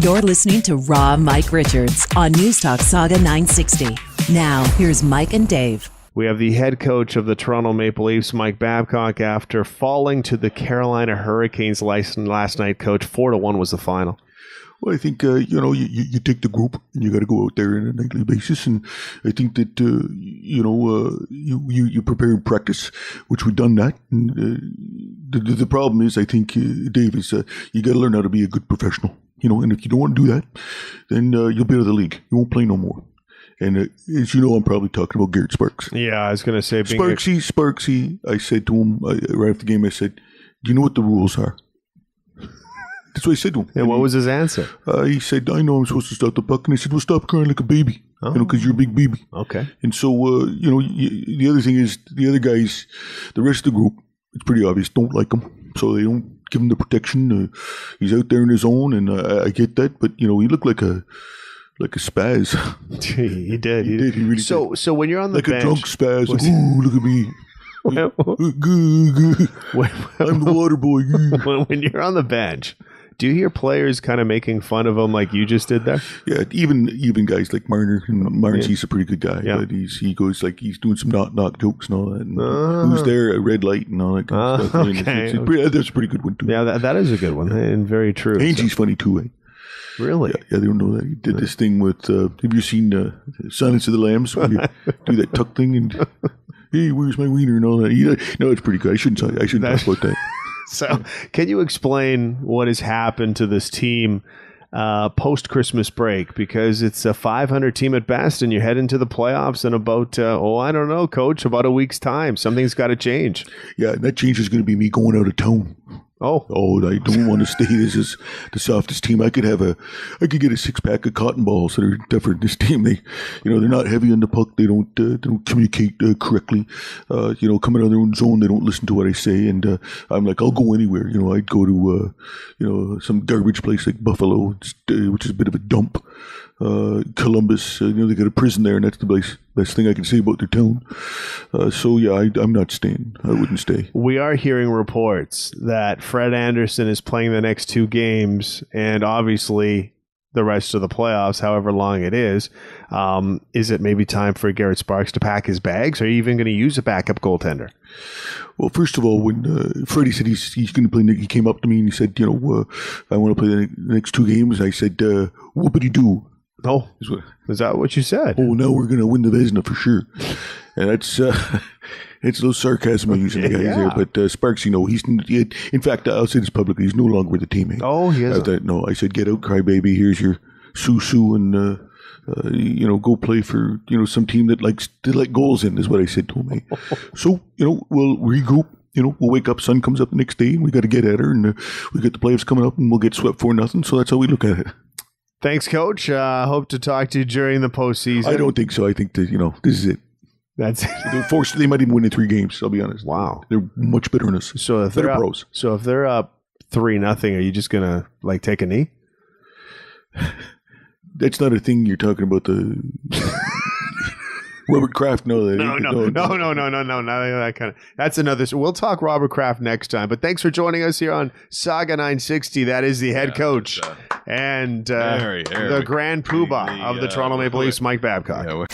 You're listening to Raw Mike Richards on Newstalk Sauga 960. Now, here's Mike and Dave. We have the head coach of the Toronto Maple Leafs, Mike Babcock, after falling to the Carolina Hurricanes last night. Coach, 4-1 was the final. Well, I think, you take the group and you got to go out there on a nightly basis. And I think that, you prepare and practice, which we've done that. And the problem is, I think, Dave, is you got to learn how to be a good professional. And if you don't want to do that, then you'll be out of the league. You won't play no more. And as you know, I'm probably talking about Garrett Sparks. Yeah, I was going to say... Sparksy, I said to him, right after the game, I said, do you know what the rules are? That's what I said to him. And what was his answer? He said, I know I'm supposed to stop the puck. And I said, well, stop crying like a baby, because you're a big baby. Okay. And so, the other thing is, the other guys, the rest of the group, it's pretty obvious, don't like him. So they don't give him the protection. He's out there on his own, and I get that. But, he looked like a spaz. He did. He really did. So when you're on the bench... Like a drunk spaz. Like, ooh, look at me. I'm the water boy. When you're on the bench... Do you hear players kind of making fun of him like you just did there? Yeah, even guys like Marner. He's a pretty good guy. Yeah. But he goes like he's doing some knock jokes and all that. And who's there at red light and all that kind of stuff. Okay. That's a pretty good one too. Yeah, that is a good one and very true. Angie's funny too, eh? Really? Yeah, they don't know that. He did this thing with, have you seen Silence of the Lambs? When you do that tuck thing and, hey, where's my wiener and all that. No, it's pretty good. I shouldn't talk about that. So can you explain what has happened to this team post-Christmas break? Because it's a 500 team at best, and you head into the playoffs in about, I don't know, Coach, about a week's time. Something's got to change. Yeah, and that change is going to be me going out of town. Oh, I don't want to stay. This is the softest team. I could get a 6-pack of cotton balls that are tougher than this team. They're not heavy on the puck. They don't communicate correctly. Coming out of their own zone, they don't listen to what I say. And I'm like, I'll go anywhere. I'd go to some garbage place like Buffalo, which is a bit of a dump. Columbus, they got a prison there, and that's the best thing I can say about their town. I'm not staying. I wouldn't stay. We are hearing reports that Fred Anderson is playing the next 2 games, and obviously the rest of the playoffs, however long it is. Is it maybe time for Garrett Sparks to pack his bags? Or are you even going to use a backup goaltender? Well, first of all, when Freddie said he's going to play, he came up to me and he said, I want to play the next 2 games. I said, whoopity-doo. Oh, is that what you said? Oh, now we're going to win the Vezina for sure. And that's it's those sarcasm I'm using the guys there. But Sparks, he's in fact, I'll say this publicly, he's no longer with the team. Eh? Oh, he is. No, I said, get out, crybaby. Here's your Susu, and go play for some team that likes to let goals in. Is what I said to him. Eh? So we'll regroup. We'll wake up, sun comes up the next day, and we got to get at her, and we got the playoffs coming up, and we'll get swept 4-0. So that's how we look at it. Thanks, Coach. Hope to talk to you during the postseason. I don't think so. I think that, this is it. That's it. They might even win in 3 games, I'll be honest. Wow. They're much better than us. So if they're pros. So if they're up 3-0, are you just going to, take a knee? That's not a thing you're talking about, the... Robert Kraft, no. That kind of. That's another. We'll talk Robert Kraft next time. But thanks for joining us here on Sauga 960. That is the head coach and the grand poobah of the Toronto Maple Leafs, Mike Babcock.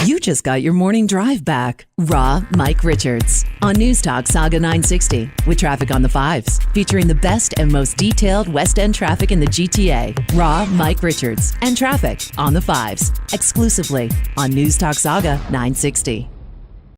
You just got your morning drive back. Raw Mike Richards on Newstalk Sauga 960 with traffic on the 5s, featuring the best and most detailed West End traffic in the GTA. Raw Mike Richards and traffic on the 5s, exclusively on Newstalk Sauga 960.